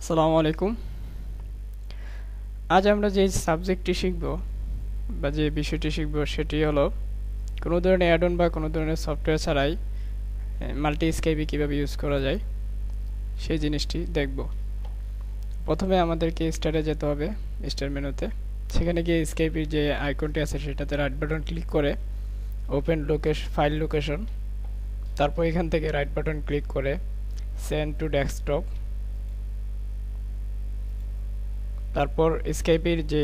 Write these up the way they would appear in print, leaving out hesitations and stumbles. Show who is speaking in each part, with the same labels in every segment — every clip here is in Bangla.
Speaker 1: আসসালামু আলাইকুম। আজ আমরা যে সাবজেক্টটি শিখব বা যে বিষয়টি শিখব সেটি হলো কোনো ধরনের অ্যাড-অন বা কোনো ধরনের সফটওয়্যার ছাড়াই মাল্টি স্কাইপে কীভাবে ইউজ করা যায় সেই জিনিসটি দেখব। প্রথমে আমাদেরকে স্টার্টে যেতে হবে, স্টার্ট মেনুতে। সেখানে গিয়ে স্কাইপের যে আইকনটি আছে সেটাতে রাইট বাটন ক্লিক করে ওপেন ফাইল লোকেশন, তারপর এখান থেকে রাইট বাটন ক্লিক করে সেন্ড টু ডেস্কটপ, তারপর স্কাইপের যে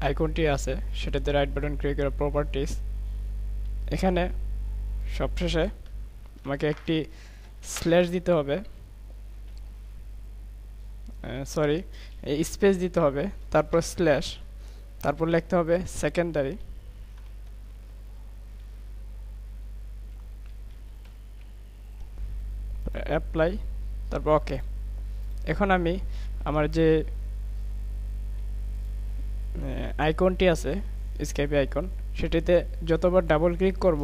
Speaker 1: আইকনটি আছে সেটাতে রাইট বাটন ক্লিক করে প্রপার্টিজ। এখানে সবশেষে আমাকে একটি স্ল্যাশ দিতে হবে, সরি স্পেস দিতে হবে, তারপর স্ল্যাশ, তারপর লিখতে হবে সেকেন্ডারি, অ্যাপ্লাই, তারপর ওকে। এখন আমি আমার যে আইকনটি আছে স্কাইপি আইকন, সেটিতে যতবার ডাবল ক্লিক করব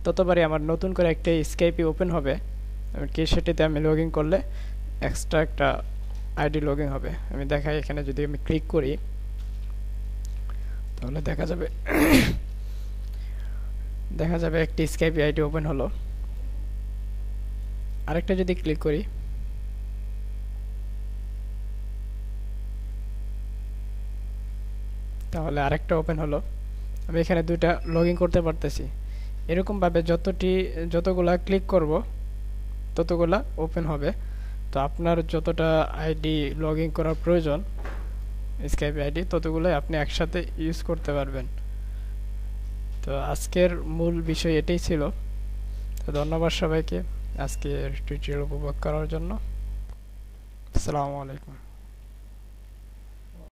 Speaker 1: ততবারই আমার নতুন করে একটা স্কাইপি ওপেন হবে, এমনকি সেটিতে আমি লগ ইন করলে এক্সট্রা একটা আইডি লগ ইন হবে। আমি দেখাই, এখানে যদি আমি ক্লিক করি তাহলে দেখা যাবে একটি স্কাইপি আইডি ওপেন হলো। আরেকটা যদি ক্লিক করি তাহলে আরেকটা ওপেন হলো। আমি এখানে দুইটা লগ ইন করতে পারতেছি। এরকমভাবে যতগুলা ক্লিক করব ততগুলা ওপেন হবে। তো আপনার যতটা আইডি লগ ইন করার প্রয়োজন স্কাইপ আইডি, ততগুলোই আপনি একসাথে ইউজ করতে পারবেন। তো আজকের মূল বিষয় এটাই ছিল। তো ধন্যবাদ সবাইকে আজকের টিউটোরিয়াল উপভোগ করার জন্য। আসসালামু আলাইকুম।